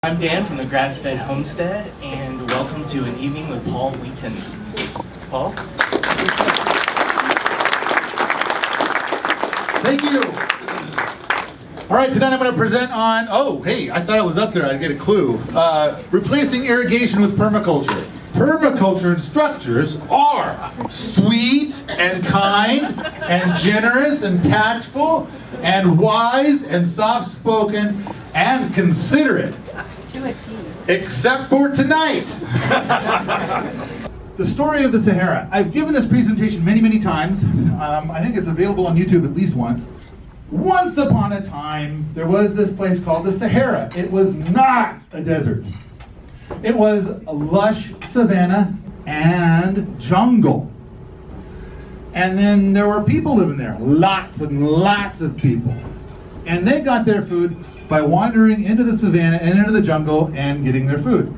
I'm Dan from the Grass-Fed Homestead, and welcome to an evening with Paul Wheaton. Paul? Thank you. All right, tonight I'm going to present on, oh, hey, I thought it was up there, I'd get a clue. Replacing irrigation with permaculture. Permaculture instructors are sweet and kind and generous and tactful and wise and soft-spoken and considerate. To a T. Except for tonight. The story of the Sahara. I've given this presentation many, many times. I think it's available on YouTube at least once. Once upon a time, there was this place called the Sahara. It was not a desert. It was a lush savanna and jungle. And then there were people living there, lots and lots of people. And they got their food by wandering into the savanna and into the jungle and getting their food.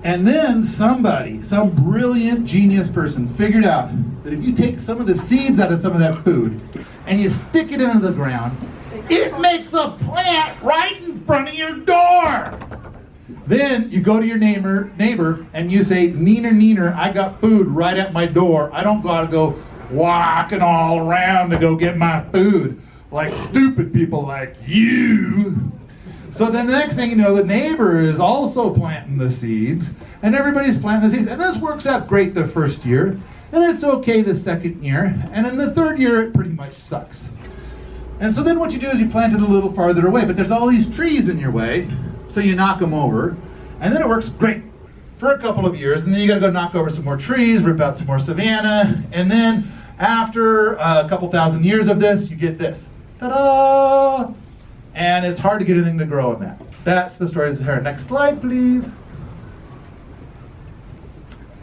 And then somebody, some brilliant genius person, figured out that if you take some of the seeds out of some of that food and you stick it into the ground, it makes a plant right in front of your door. Then you go to your neighbor and you say, "Neener, neener, I got food right at my door. I don't gotta go walking all around to go get my food like stupid people like you." So then the next thing you know, the neighbor is also planting the seeds, and everybody's planting the seeds. And this works out great the first year, and it's okay the second year, and then the third year it pretty much sucks. And so then what you do is you plant it a little farther away, but there's all these trees in your way, so you knock them over, and then it works great for a couple of years, and then you gotta go knock over some more trees, rip out some more savanna, and then after a couple thousand years of this, you get this. Ta-da! And it's hard to get anything to grow in that. That's the story of the Sahara. Next slide, please.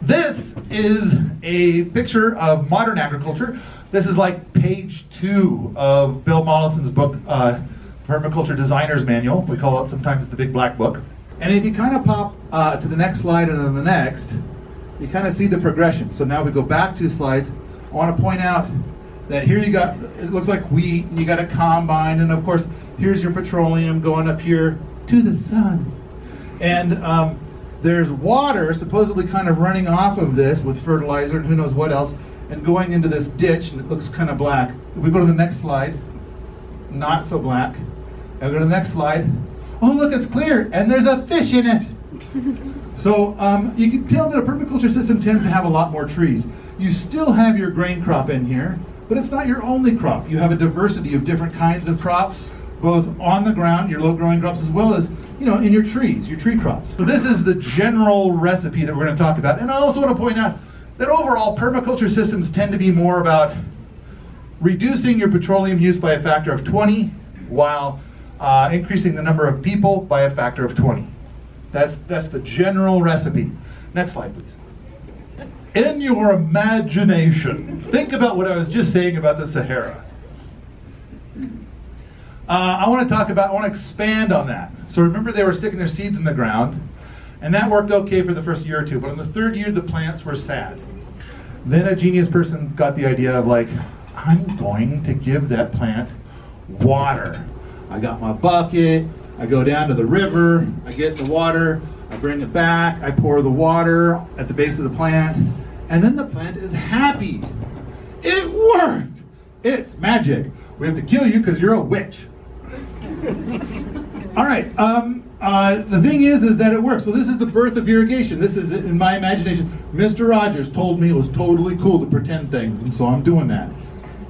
This is a picture of modern agriculture. This is like page 2 of Bill Mollison's book, Permaculture Designer's Manual. We call it sometimes the Big Black Book. And if you kind of pop to the next slide and then the next, you kind of see the progression. So now we go back 2 slides. I want to point out that here you got, it looks like wheat, and you got a combine, and of course, here's your petroleum going up here to the sun. And there's water supposedly kind of running off of this with fertilizer and who knows what else, and going into this ditch, and it looks kind of black. If we go to the next slide, not so black. And we go to the next slide. Oh, look, it's clear, and there's a fish in it. So you can tell that a permaculture system tends to have a lot more trees. You still have your grain crop in here, but it's not your only crop. You have a diversity of different kinds of crops, both on the ground, your low-growing crops, as well as, you know, in your trees, your tree crops. So this is the general recipe that we're going to talk about. And I also want to point out that overall, permaculture systems tend to be more about reducing your petroleum use by a factor of 20, while increasing the number of people by a factor of 20. That's the general recipe. Next slide, please. In your imagination, think about what I was just saying about the Sahara. I want to expand on that. So remember, they were sticking their seeds in the ground, and that worked okay for the first year or two, but in the third year, the plants were sad. Then a genius person got the idea of like, I'm going to give that plant water. I got my bucket, I go down to the river, I get the water, I bring it back, I pour the water at the base of the plant, and then the plant is happy. It worked! It's magic. We have to kill you because you're a witch. All right, the thing is that it works. So this is the birth of irrigation. This is, in my imagination, Mr. Rogers told me it was totally cool to pretend things, and so I'm doing that.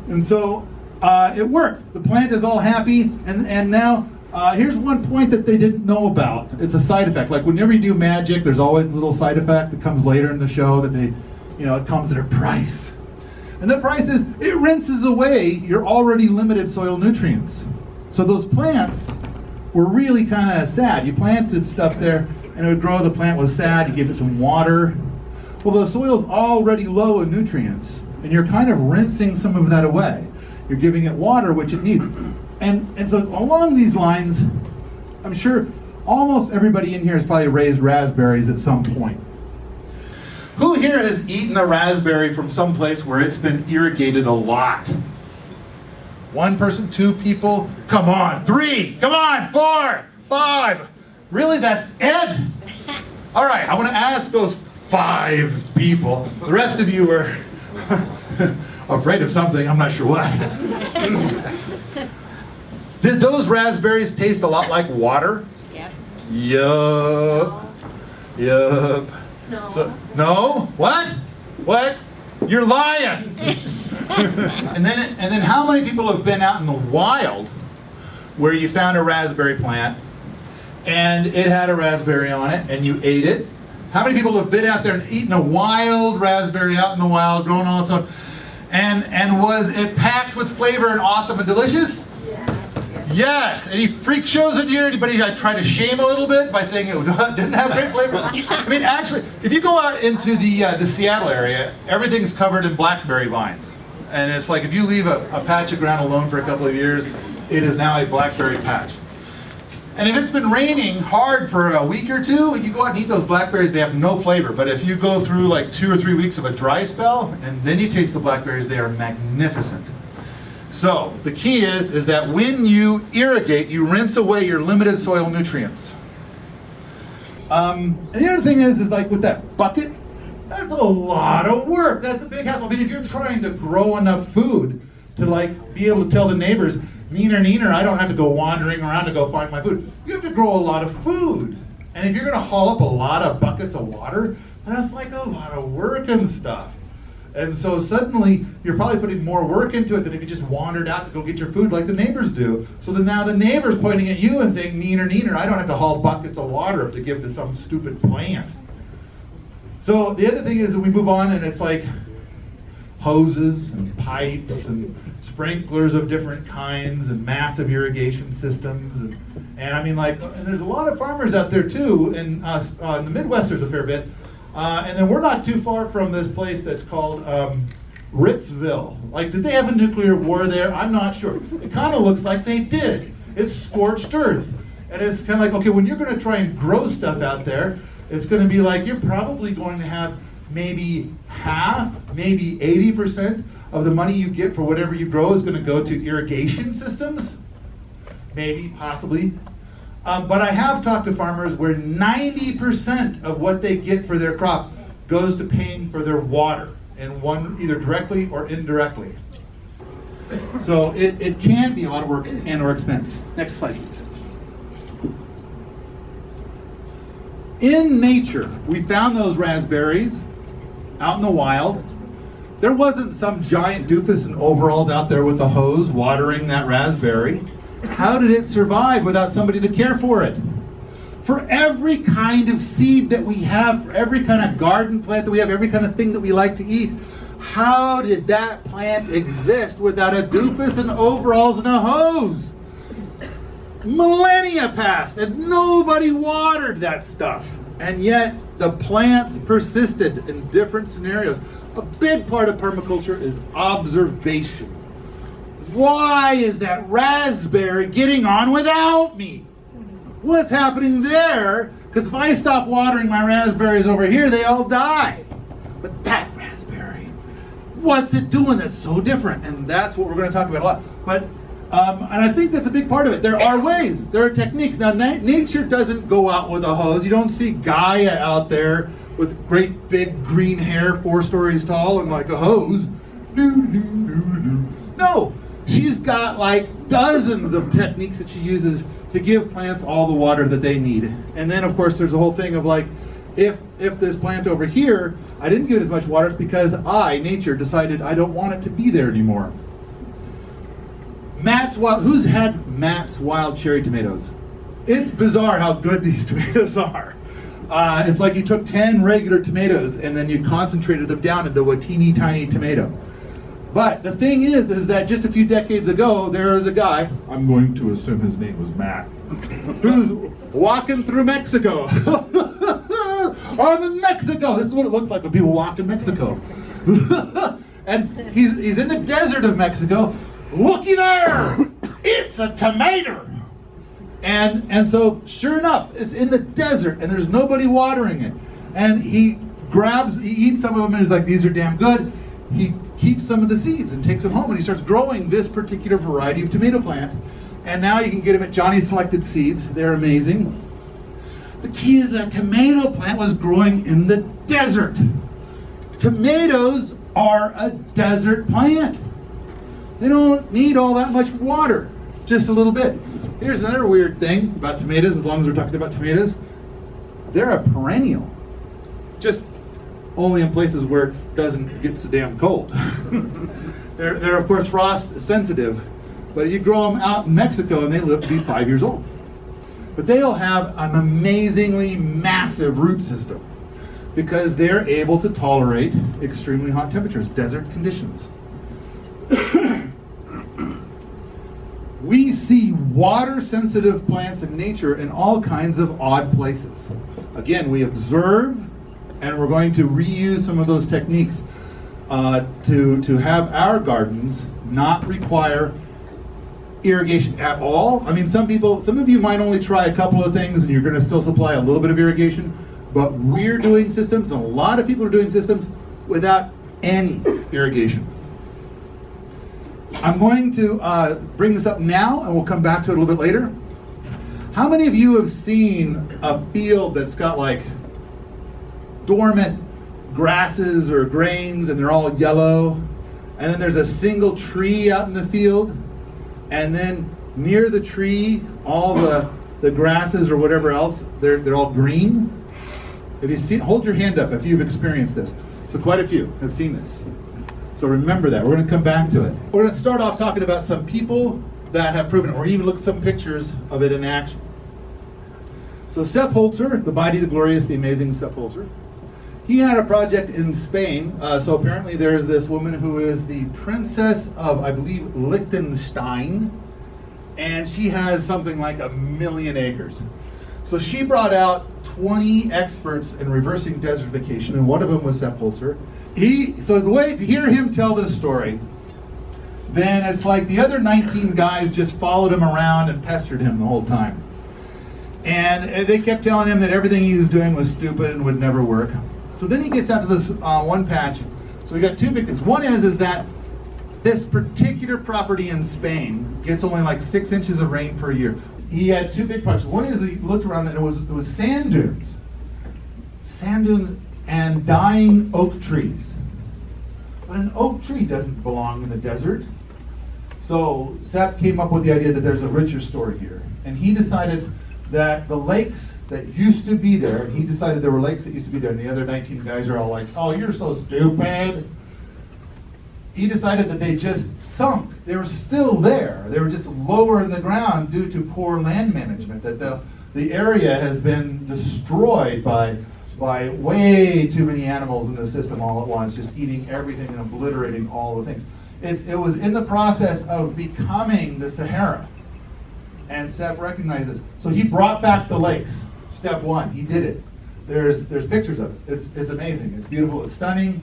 And so it worked. The plant is all happy, and now here's one point that they didn't know about. It's a side effect. Like whenever you do magic, there's always a little side effect that comes later in the show that they, you know, it comes at a price. And the price is, it rinses away your already limited soil nutrients. So those plants were really kind of sad. You planted stuff there, and it would grow, the plant was sad, you give it some water. Well, the soil's already low in nutrients, and you're kind of rinsing some of that away. You're giving it water, which it needs. And so along these lines, I'm sure almost everybody in here has probably raised raspberries at some point. Who here has eaten a raspberry from some place where it's been irrigated a lot? 1 person, 2 people, come on, 3, come on, 4, 5. Really, that's it? All right, I want to ask those 5 people. The rest of you are afraid of something, I'm not sure what. Did those raspberries taste a lot like water? Yep. Yup. Yup. No. So, no? What? What? You're lying. and then how many people have been out in the wild where you found a raspberry plant and it had a raspberry on it and you ate it? How many people have been out there and eaten a wild raspberry out in the wild, growing all its own? And was it packed with flavor and awesome and delicious? Yes. Any freak shows in here? Anybody try to shame a little bit by saying it didn't have great flavor? I mean, actually, if you go out into the Seattle area, everything's covered in blackberry vines. And it's like if you leave a patch of ground alone for a couple of years, it is now a blackberry patch. And if it's been raining hard for a week or two, you go out and eat those blackberries, they have no flavor. But if you go through like 2 or 3 weeks of a dry spell, and then you taste the blackberries, they are magnificent. So the key is that when you irrigate, you rinse away your limited soil nutrients. And the other thing is like with that bucket, that's a lot of work. That's a big hassle. I mean, if you're trying to grow enough food to like be able to tell the neighbors, neener, I don't have to go wandering around to go find my food. You have to grow a lot of food. And if you're gonna haul up a lot of buckets of water, that's like a lot of work and stuff. And so suddenly, you're probably putting more work into it than if you just wandered out to go get your food like the neighbors do. So then now the neighbor's pointing at you and saying, neener, I don't have to haul buckets of water up to give to some stupid plant. So the other thing is that we move on and it's like hoses and pipes and sprinklers of different kinds and massive irrigation systems. And I mean like, and there's a lot of farmers out there too, and in the Midwest there's a fair bit. And then we're not too far from this place that's called Ritzville. Like, did they have a nuclear war there? I'm not sure. It kind of looks like they did. It's scorched earth. And it's kind of like, okay, when you're going to try and grow stuff out there, it's going to be like you're probably going to have maybe half, maybe 80% of the money you get for whatever you grow is going to go to irrigation systems. Maybe, possibly. But I have talked to farmers where 90% of what they get for their crop goes to paying for their water, and one either directly or indirectly. So it can be a lot of work and or expense. Next slide, please. In nature, we found those raspberries out in the wild. There wasn't some giant doofus in overalls out there with a hose watering that raspberry. How did it survive without somebody to care for it? For every kind of seed that we have, for every kind of garden plant that we have, every kind of thing that we like to eat, how did that plant exist without a doofus and overalls and a hose? Millennia passed and nobody watered that stuff. And yet the plants persisted in different scenarios. A big part of permaculture is observation. Why is that raspberry getting on without me? What's happening there? Because if I stop watering my raspberries over here, they all die. But that raspberry, what's it doing that's so different? And that's what we're going to talk about a lot. But and I think that's a big part of it. There are ways, there are techniques. Now, nature doesn't go out with a hose. You don't see Gaia out there with great big green hair, 4 stories tall, and like a hose. No. She's got like dozens of techniques that she uses to give plants all the water that they need. And then of course there's the whole thing of like, if this plant over here, I didn't give it as much water, it's because nature, decided I don't want it to be there anymore. Who's had Matt's wild cherry tomatoes? It's bizarre how good these tomatoes are. It's like you took 10 regular tomatoes and then you concentrated them down into a teeny tiny tomato. But the thing is that just a few decades ago, there was a guy, I'm going to assume his name was Matt, who's walking through Mexico. I'm in Mexico. This is what it looks like when people walk in Mexico. And he's in the desert of Mexico. Looky there! It's a tomato! And so, sure enough, it's in the desert and there's nobody watering it. And he eats some of them and he's like, these are damn good. He keeps some of the seeds and takes them home and he starts growing this particular variety of tomato plant. And now you can get them at Johnny Selected Seeds. They're amazing. The key is that tomato plant was growing in the desert. Tomatoes are a desert plant. They don't need all that much water, just a little bit. Here's another weird thing about tomatoes, as long as we're talking about tomatoes. They're a perennial, just only in places where it doesn't get so damn cold. They're of course frost sensitive, but you grow them out in Mexico and they live to be 5 years old. But they'll have an amazingly massive root system because they're able to tolerate extremely hot temperatures, desert conditions. We see water-sensitive plants in nature in all kinds of odd places. Again, we observe, and we're going to reuse some of those techniques to have our gardens not require irrigation at all. I mean, some of you might only try a couple of things and you're going to still supply a little bit of irrigation, but we're doing systems, and a lot of people are doing systems without any irrigation. I'm going to bring this up now, and we'll come back to it a little bit later. How many of you have seen a field that's got like dormant grasses or grains and they're all yellow, and then there's a single tree out in the field, and then near the tree all the grasses or whatever else, they're all green? Have you seen? Hold your hand up if you've experienced this. So quite a few have seen this. So remember that. We're going to come back to it. We're going to start off talking about some people that have proven it, or even look at some pictures of it in action. So Sepp Holtzer, the mighty, the glorious, the amazing Sepp Holtzer, he had a project in Spain. So apparently there's this woman who is the princess of, I believe, Liechtenstein, and she has something like 1 million acres. So she brought out 20 experts in reversing desertification, and one of them was Sepp Holtzer. So the way to hear him tell this story, then it's like the other 19 guys just followed him around and pestered him the whole time. And they kept telling him that everything he was doing was stupid and would never work. So then he gets out to this one patch. So we got two big things. One is that this particular property in Spain gets only like 6 inches of rain per year. He had two big projects. One is he looked around and it was sand dunes. Sand dunes and dying oak trees. But an oak tree doesn't belong in the desert. So Sepp came up with the idea that there's a richer story here. And he decided that the lakes that used to be there, he decided there were lakes that used to be there, and the other 19 guys are all like, oh, you're so stupid. He decided that they just sunk. They were still there. They were just lower in the ground due to poor land management, that the area has been destroyed by way too many animals in the system all at once, just eating everything and obliterating all the things. It was in the process of becoming the Sahara. And Sepp recognized this. So he brought back the lakes. Step one, he did it. There's pictures of it. It's amazing. It's beautiful. It's stunning.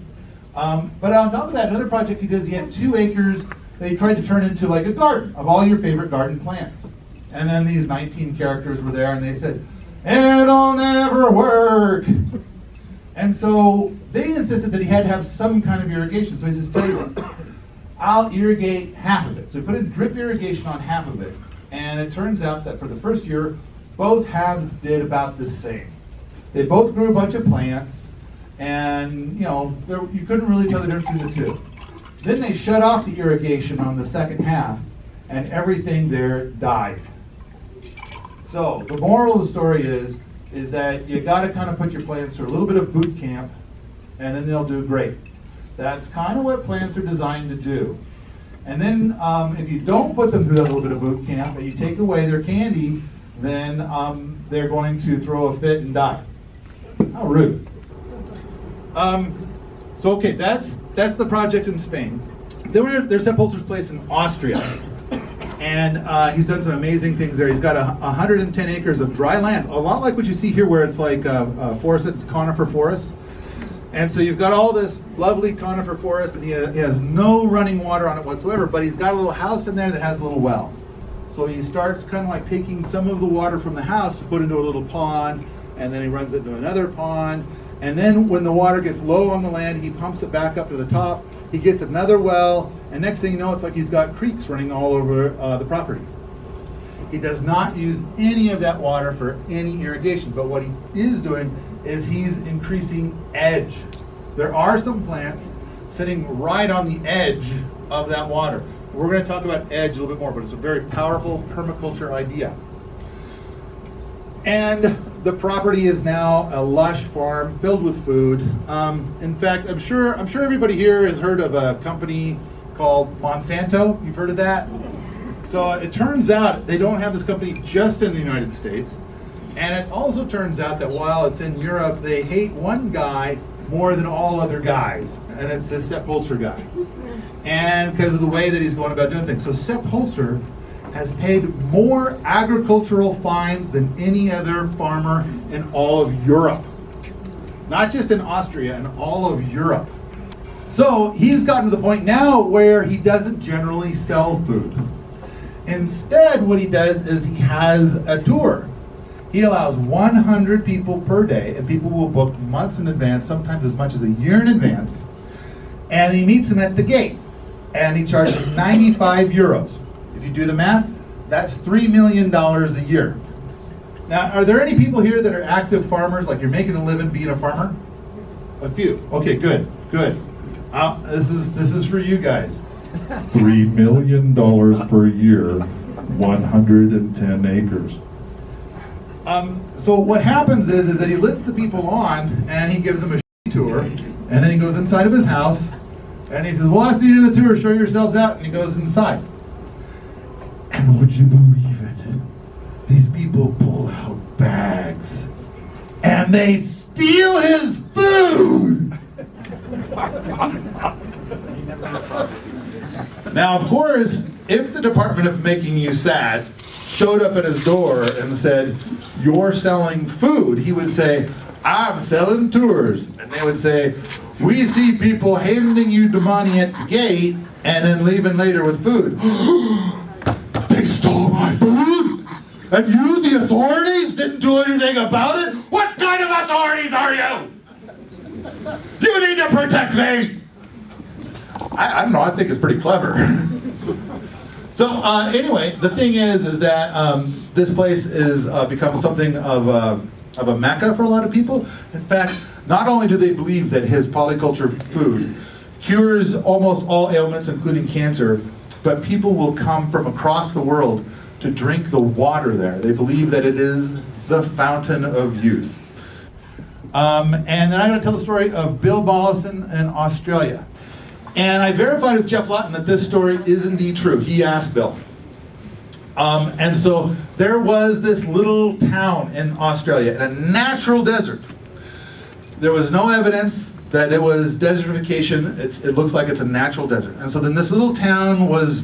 But on top of that, another project he did is he had 2 acres that he tried to turn into like a garden of all your favorite garden plants. And then these 19 characters were there and they said, it'll never work. And so they insisted that he had to have some kind of irrigation. So he says, tell you what, I'll irrigate half of it. So he put in drip irrigation on half of it. And it turns out that for the first year, both halves did about the same. They both grew a bunch of plants, and you couldn't really tell the difference between the two. Then they shut off the irrigation on the second half, and everything there died. So the moral of the story is that you got to kind of put your plants through a little bit of boot camp, and then they'll do great. That's kind of what plants are designed to do. And then if you don't put them through that little bit of boot camp and you take away their candy, then they're going to throw a fit and die. How rude. So okay, that's the project in Spain. Then there's Sepp Holtzer's place in Austria. And he's done some amazing things there. He's got 110 acres of dry land, a lot like what you see here where it's like a forest, it's conifer forest. And so you've got all this lovely conifer forest, and he has no running water on it whatsoever, but he's got a little house in there that has a little well. So he starts kind of like taking some of the water from the house to put into a little pond, and then he runs it into another pond. And then when the water gets low on the land, he pumps it back up to the top. He gets another well, and next thing you know, it's like he's got creeks running all over the property. He does not use any of that water for any irrigation, but what he is doing is he's increasing edge. There are some plants sitting right on the edge of that water. We're going to talk about edge a little bit more, but it's a very powerful permaculture idea. And the property is now a lush farm filled with food. In fact, I'm sure everybody here has heard of a company called Monsanto. You've heard of that? So it turns out they don't have this company just in the United States. And it also turns out that while it's in Europe, they hate one guy more than all other guys. And it's this Sepp Holtzer guy. And because of the way that he's going about doing things. So Sepp Holtzer has paid more agricultural fines than any other farmer in all of Europe. Not just in Austria, in all of Europe. So he's gotten to the point now where he doesn't generally sell food. Instead, what he does is he has a tour. He allows 100 people per day, and people will book months in advance, sometimes as much as a year in advance, and he meets them at the gate, and he charges 95 euros. If you do the math, that's $3 million a year. Now, are there any people here that are active farmers, like you're making a living being a farmer? A few. Okay, good, good. This is for you guys. $3 million per year, 110 acres. So what happens is that he lets the people on, and he gives them a tour, and then he goes inside of his house, and he says, well, that's the end of the tour, show yourselves out, and he goes inside. And would you believe it? These people pull out bags, and they steal his food! Now, of course, if the Department of Making You Sad showed up at his door and said, you're selling food, he would say, I'm selling tours. And they would say, we see people handing you the money at the gate and then leaving later with food. They stole my food? And you, the authorities, didn't do anything about it? What kind of authorities are you? You need to protect me! I don't know, I think it's pretty clever. So anyway, the thing is that this place is become something of a mecca for a lot of people. In fact, not only do they believe that his polyculture food cures almost all ailments, including cancer, but people will come from across the world to drink the water there. They believe that it is the fountain of youth. And then I'm going to tell the story of Bill Mollison in Australia. And I verified with Jeff Lawton that this story is indeed true. He asked Bill. And so there was this little town in Australia, in a natural desert. There was no evidence that it was desertification. It looks like it's a natural desert. And so then this little town was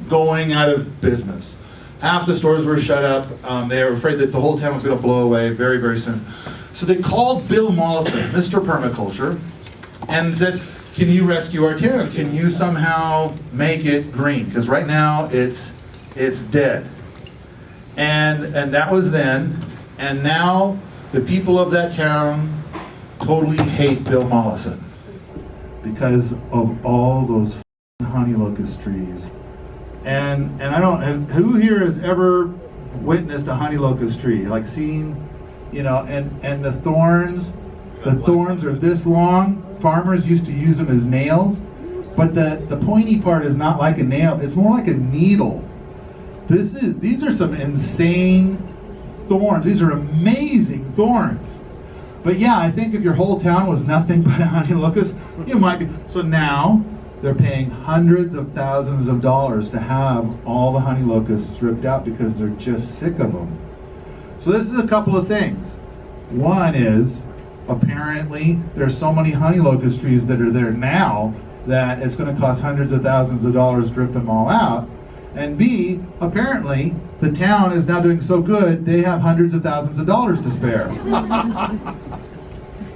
going out of business. Half the stores were shut up. They were afraid that the whole town was going to blow away very, very soon. So they called Bill Mollison, Mr. Permaculture, and said, can you rescue our town? Can you somehow make it green? Because right now it's dead. And that was then. And now the people of that town totally hate Bill Mollison because of all those honey locust trees. And who here has ever witnessed a honey locust tree? Like seen, and the thorns are this long. Farmers used to use them as nails, but the pointy part is not like a nail, it's more like a needle. These are some insane thorns. These are amazing thorns. But yeah, I think if your whole town was nothing but a honey locust, you might be. So now they're paying hundreds of thousands of dollars to have all the honey locusts ripped out because they're just sick of them. So this is a couple of things. One is, apparently there's so many honey locust trees that are there now that it's going to cost hundreds of thousands of dollars to rip them all out. And B, apparently the town is now doing so good they have hundreds of thousands of dollars to spare.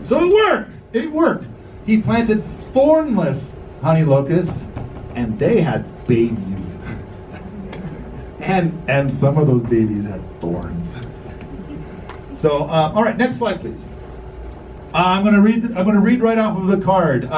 So it worked. He planted thornless honey locusts and they had babies. And some of those babies had thorns. So all right, next slide please. I'm going to read right off of the card.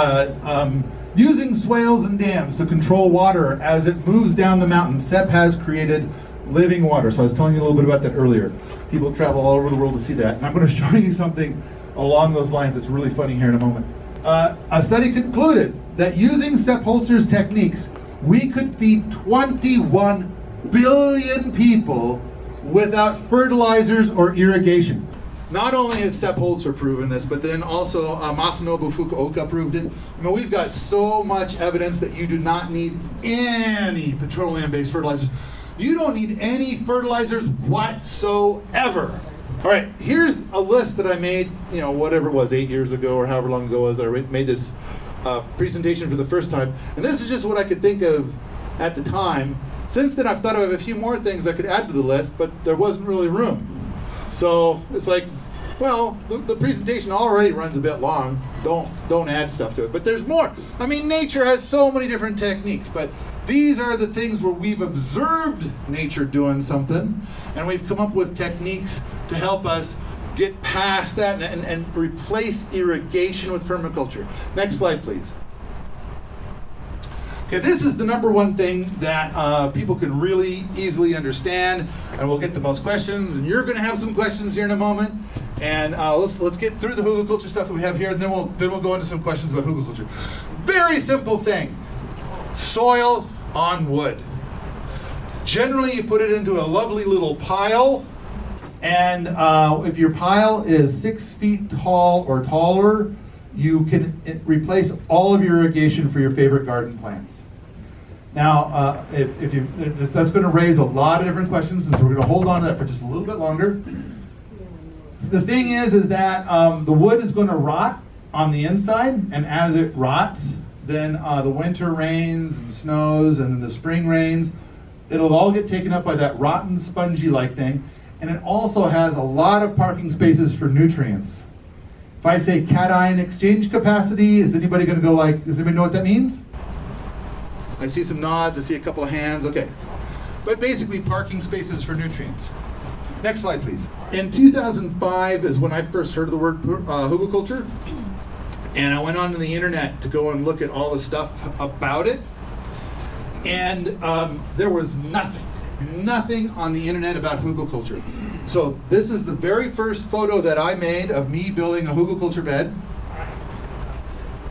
Using swales and dams to control water as it moves down the mountain, Sepp has created living water. So I was telling you a little bit about that earlier. People travel all over the world to see that. And I'm going to show you something along those lines that's really funny here in a moment. A study concluded that using Sepp Holtzer's techniques, we could feed 21 billion people without fertilizers or irrigation. Not only has Sepp Holtzer proven this, but then also Masanobu Fukuoka proved it. I mean, we've got so much evidence that you do not need any petroleum-based fertilizers. You don't need any fertilizers whatsoever. All right, here's a list that I made, whatever it was, 8 years ago or however long ago it was that I made this presentation for the first time. And this is just what I could think of at the time. Since then, I've thought of a few more things I could add to the list, but there wasn't really room. So it's like, well, the presentation already runs a bit long. Don't add stuff to it. But there's more. I mean, nature has so many different techniques, but these are the things where we've observed nature doing something, and we've come up with techniques to help us get past that and replace irrigation with permaculture. Next slide, please. Okay, this is the number one thing that people can really easily understand, and we'll get the most questions, and you're going to have some questions here in a moment. And let's get through the hugelkultur stuff that we have here, and then we'll go into some questions about hugelkultur. Very simple thing. Soil on wood. Generally, you put it into a lovely little pile, and if your pile is 6 feet tall or taller, you can replace all of your irrigation for your favorite garden plants. Now, that's going to raise a lot of different questions, and so we're going to hold on to that for just a little bit longer. The thing is that the wood is going to rot on the inside, and as it rots, then the winter rains and snows and then the spring rains, it'll all get taken up by that rotten, spongy-like thing, and it also has a lot of parking spaces for nutrients. If I say cation exchange capacity, is anybody going to go like, does anybody know what that means? I see some nods, I see a couple of hands, okay. But basically parking spaces for nutrients. Next slide, please. In 2005 is when I first heard of the word hugelkultur, and I went onto the internet to go and look at all the stuff about it, and there was nothing on the internet about hugelkultur. So this is the very first photo that I made of me building a hugelkultur bed.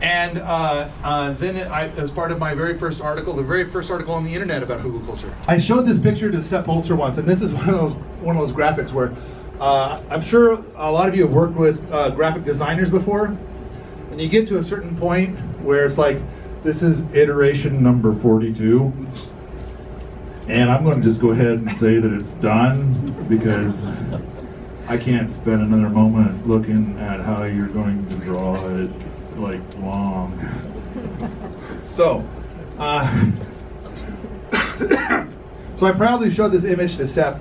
And then as part of my very first article, the very first article on the internet about hugelkultur. I showed this picture to Sepp Holtzer once, and this is one of those graphics where I'm sure a lot of you have worked with graphic designers before, and you get to a certain point where it's like, this is iteration number 42, and I'm going to just go ahead and say that it's done because I can't spend another moment looking at how you're going to draw it like long. So I proudly showed this image to Sepp,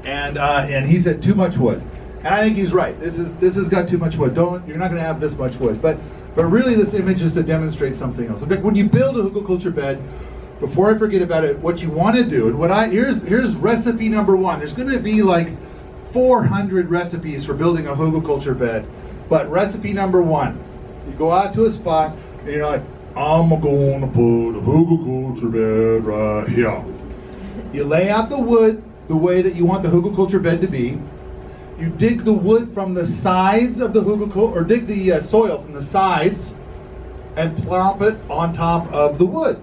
and he said too much wood, and I think he's right. This has got too much wood. You're not going to have this much wood, but really this image is to demonstrate something else. In fact, when you build a hugelkultur bed, before I forget about it, what you want to do, and here's recipe number one. There's going to be like 400 recipes for building a hugelkultur bed. But recipe number one, you go out to a spot and you're like, I'm going to put a hugelkultur bed right here. You lay out the wood the way that you want the hugelkultur bed to be. You dig the wood from the sides of the hugelkultur, or dig the soil from the sides and plop it on top of the wood.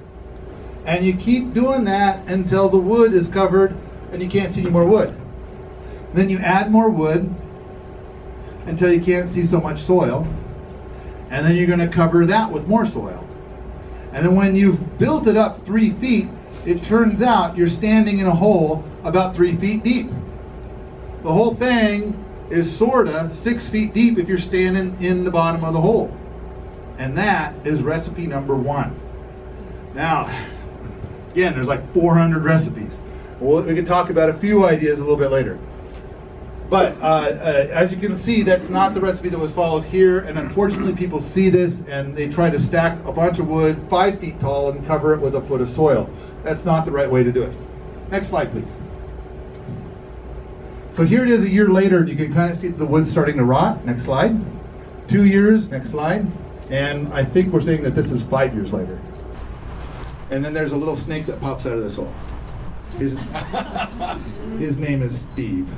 And you keep doing that until the wood is covered and you can't see any more wood. Then you add more wood until you can't see so much soil, and then you're going to cover that with more soil. And then when you've built it up 3 feet, it turns out you're standing in a hole about 3 feet deep. The whole thing is sorta 6 feet deep if you're standing in the bottom of the hole. And that is recipe number one. Now, again, there's like 400 recipes. Well, we can talk about a few ideas a little bit later. But as you can see, that's not the recipe that was followed here, and unfortunately people see this and they try to stack a bunch of wood 5 feet tall and cover it with a foot of soil. That's not the right way to do it. Next slide, please. So here it is a year later, and you can kind of see the wood starting to rot. Next slide. 2 years, next slide. And I think we're saying that this is 5 years later. And then there's a little snake that pops out of this hole. His name is Steve.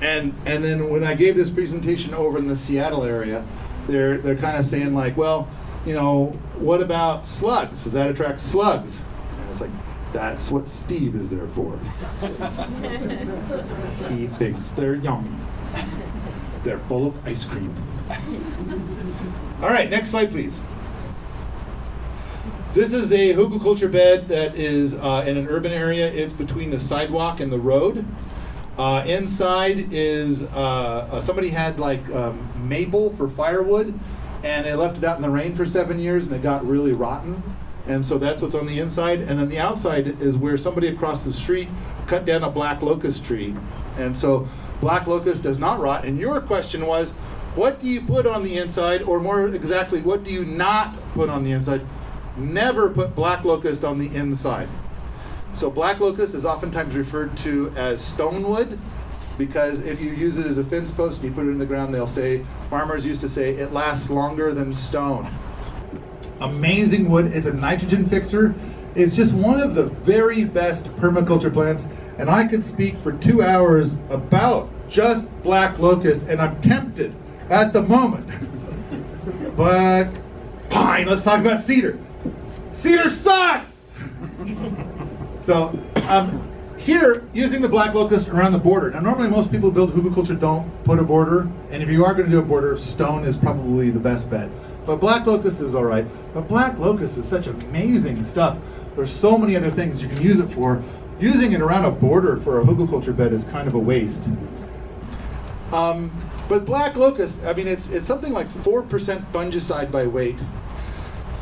And then when I gave this presentation over in the Seattle area, they're kind of saying like, well, you know, what about slugs? Does that attract slugs? And I was like, that's what Steve is there for. He thinks they're yummy. They're full of ice cream. All right, next slide, please. This is a hugelkultur bed that is in an urban area. It's between the sidewalk and the road. Inside is somebody had like maple for firewood, and they left it out in the rain for 7 years, and it got really rotten. And so that's what's on the inside. And then the outside is where somebody across the street cut down a black locust tree. And so black locust does not rot. And your question was, what do you put on the inside, or more exactly, what do you not put on the inside? Never put black locust on the inside. So black locust is oftentimes referred to as stonewood, because if you use it as a fence post and you put it in the ground, farmers used to say, it lasts longer than stone. Amazing wood is a nitrogen fixer. It's just one of the very best permaculture plants, and I could speak for 2 hours about just black locust, and I'm tempted at the moment. But fine, let's talk about cedar. Cedar sucks! So here, using the black locust around the border. Now normally most people who build hugelkultur don't put a border, and if you are going to do a border, stone is probably the best bet. But black locust is all right. But black locust is such amazing stuff. There's so many other things you can use it for. Using it around a border for a hugelkultur bed is kind of a waste. But black locust, I mean, it's something like 4% fungicide by weight,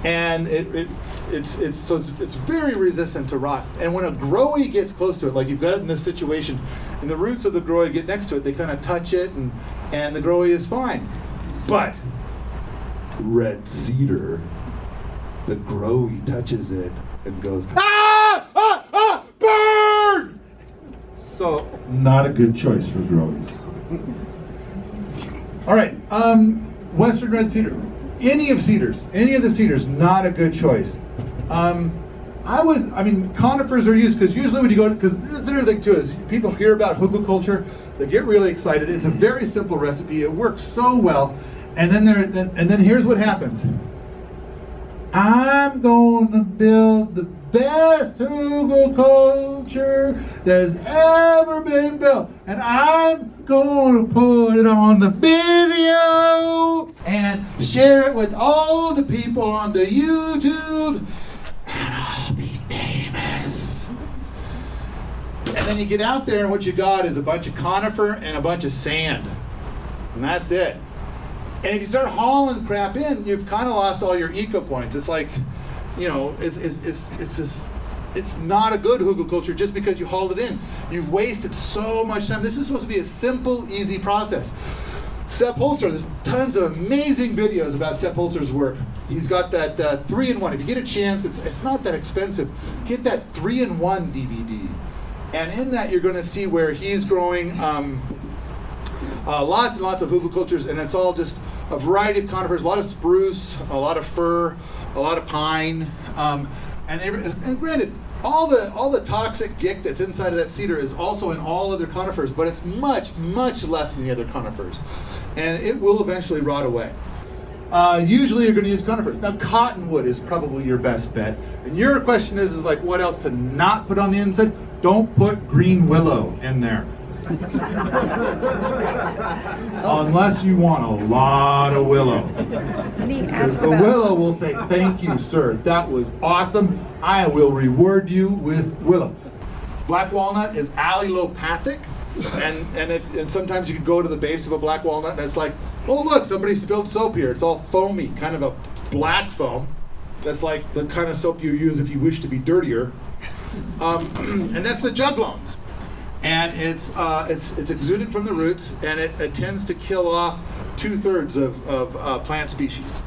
and it's very resistant to rot. And when a growey gets close to it, like you've got it in this situation, and the roots of the growey get next to it, they kind of touch it, and the growey is fine. But red cedar, the growey touches it and goes, burn! So not a good choice for groweys. All right, western red cedar. Any of the cedars, not a good choice. Conifers are used because usually when you go to, because that's another thing too, is people hear about hugelkultur, they get really excited. It's a very simple recipe. It works so well, and then here's what happens. I'm going to build the best hugelkultur that's ever been built, and I'm going to put it on the video and share it with all the people on the YouTube, and I'll be famous. And then you get out there, and what you got is a bunch of conifer and a bunch of sand, and that's it. And if you start hauling crap in, you've kind of lost all your eco points. It's like, you know, it's not a good hugelkultur just because you hauled it in. You've wasted so much time. This is supposed to be a simple, easy process. Sepp Holtzer, there's tons of amazing videos about Sepp Holtzer's work. He's got that 3-in-1. If you get a chance, it's not that expensive. Get that 3-in-1 DVD. And in that, you're going to see where he's growing lots and lots of hugelkulturs, and it's all just a variety of conifers, a lot of spruce, a lot of fir, a lot of pine, and granted, all the toxic gick that's inside of that cedar is also in all other conifers, but it's much, much less than the other conifers, and it will eventually rot away. Usually you're going to use conifers. Now cottonwood is probably your best bet, and your question is like what else to not put on the inside? Don't put green willow in there. Unless you want a lot of willow. Because the willow will say, thank you, sir. That was awesome. I will reward you with willow. Black walnut is allelopathic. And sometimes you can go to the base of a black walnut and it's like, oh look, somebody spilled soap here. It's all foamy, kind of a black foam. That's like the kind of soap you use if you wish to be dirtier. And that's the juglones. And it's exuded from the roots, and it tends to kill off 2/3 of plant species.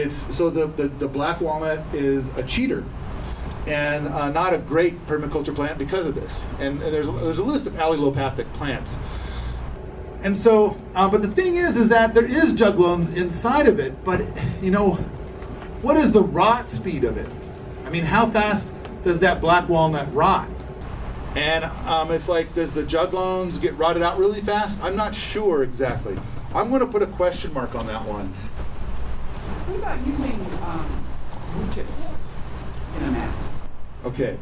So the black walnut is a cheater, and not a great permaculture plant because of this. And there's a list of allelopathic plants. And so, but the thing is that there is juglones inside of it. But you know, what is the rot speed of it? I mean, how fast does that black walnut rot? And it's like, does the juglones get rotted out really fast? I'm not sure exactly. I'm going to put a question mark on that one. What about using wood chips in a mass? Okay.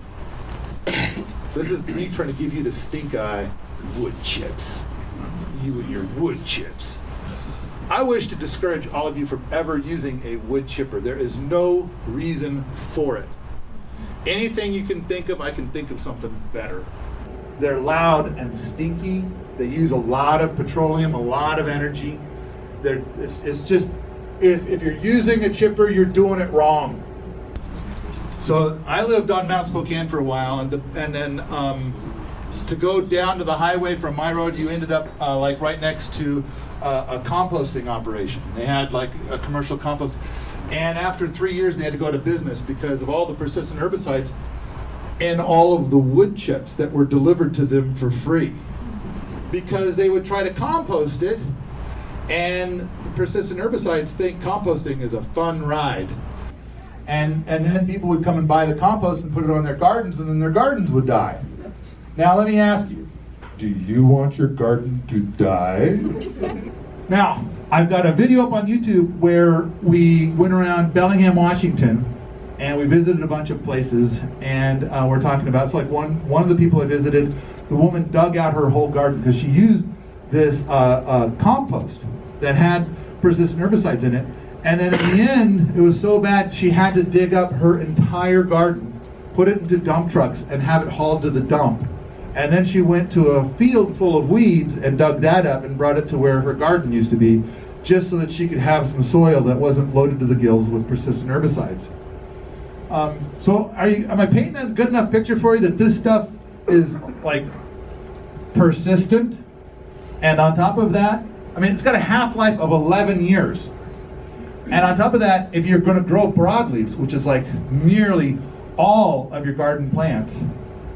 This is me trying to give you the stink eye. Wood chips. You and your wood chips. I wish to discourage all of you from ever using a wood chipper. There is no reason for it. Anything you can think of, I can think of something better. They're loud and stinky. They use a lot of petroleum, a lot of energy. It's just, if you're using a chipper, you're doing it wrong. So I lived on Mount Spokane for a while, and then to go down to the highway from my road, you ended up like right next to a composting operation. They had like a commercial compost. And after 3 years, they had to go out of business because of all the persistent herbicides and all of the wood chips that were delivered to them for free. Because they would try to compost it, and persistent herbicides think composting is a fun ride. And then people would come and buy the compost and put it on their gardens, and then their gardens would die. Now let me ask you, do you want your garden to die? Now, I've got a video up on YouTube where we went around Bellingham, Washington, and we visited a bunch of places, and we're talking about, it's like one of the people I visited, the woman dug out her whole garden because she used this compost that had persistent herbicides in it, and then in the end, it was so bad she had to dig up her entire garden, put it into dump trucks, and have it hauled to the dump. And then she went to a field full of weeds and dug that up and brought it to where her garden used to be, just so that she could have some soil that wasn't loaded to the gills with persistent herbicides. So am I painting a good enough picture for you that this stuff is like persistent? And on top of that, I mean, it's got a half-life of 11 years. And on top of that, if you're going to grow broadleaves, which is like nearly all of your garden plants,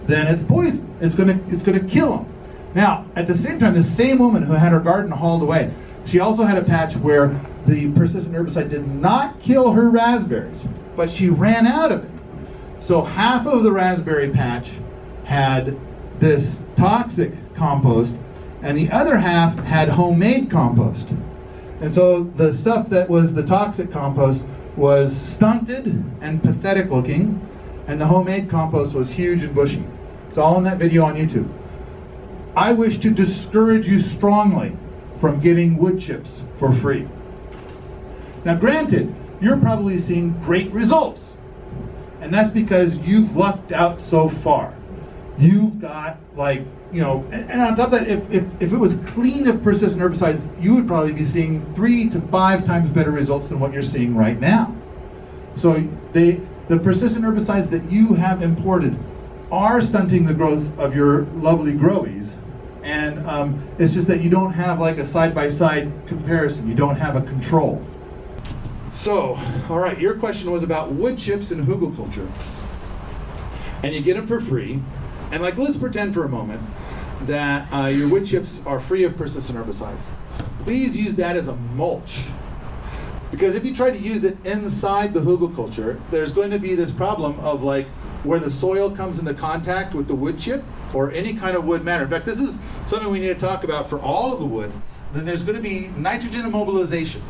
then it's poison. It's gonna kill them. Now, at the same time, the same woman who had her garden hauled away, she also had a patch where the persistent herbicide did not kill her raspberries, but she ran out of it. So half of the raspberry patch had this toxic compost, and the other half had homemade compost. And so the stuff that was the toxic compost was stunted and pathetic looking, and the homemade compost was huge and bushy. It's all in that video on YouTube. I wish to discourage you strongly from getting wood chips for free. Now granted, you're probably seeing great results, and that's because you've lucked out so far. You've got like, you know, and on top of that, if it was clean of persistent herbicides, you would probably be seeing 3 to 5 times better results than what you're seeing right now. So the persistent herbicides that you have imported are stunting the growth of your lovely growies, and it's just that you don't have like a side-by-side comparison. You don't have a control. So, all right, your question was about wood chips and hugelkultur, and you get them for free. And like, let's pretend for a moment that your wood chips are free of persistent herbicides. Please use that as a mulch. Because if you try to use it inside the hugelkultur, there's going to be this problem of like where the soil comes into contact with the wood chip or any kind of wood matter. In fact, this is something we need to talk about for all of the wood. Then there's going to be nitrogen immobilization.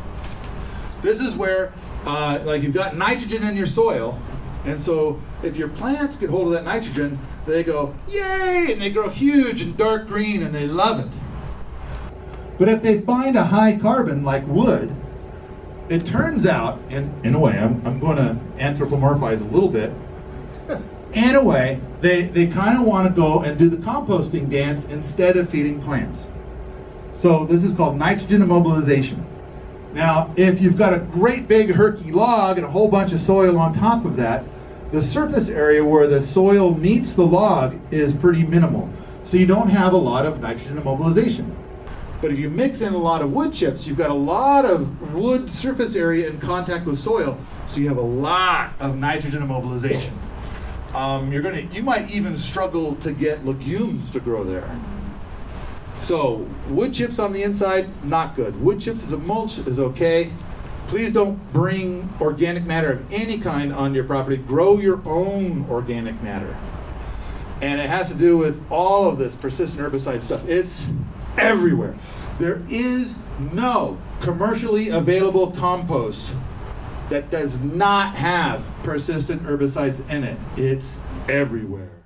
This is where like you've got nitrogen in your soil, and so if your plants get hold of that nitrogen, they go, yay, and they grow huge and dark green and they love it. But if they find a high carbon like wood, it turns out, in a way, I'm going to anthropomorphize a little bit, in a way, they kind of want to go and do the composting dance instead of feeding plants. So this is called nitrogen immobilization. Now, if you've got a great big herky log and a whole bunch of soil on top of that, the surface area where the soil meets the log is pretty minimal. So you don't have a lot of nitrogen immobilization. But if you mix in a lot of wood chips, you've got a lot of wood surface area in contact with soil, so you have a lot of nitrogen immobilization. You might even struggle to get legumes to grow there. So wood chips on the inside, not good. Wood chips as a mulch is okay. Please don't bring organic matter of any kind on your property. Grow your own organic matter. And it has to do with all of this persistent herbicide stuff. It's everywhere. There is no commercially available compost that does not have persistent herbicides in it. It's everywhere.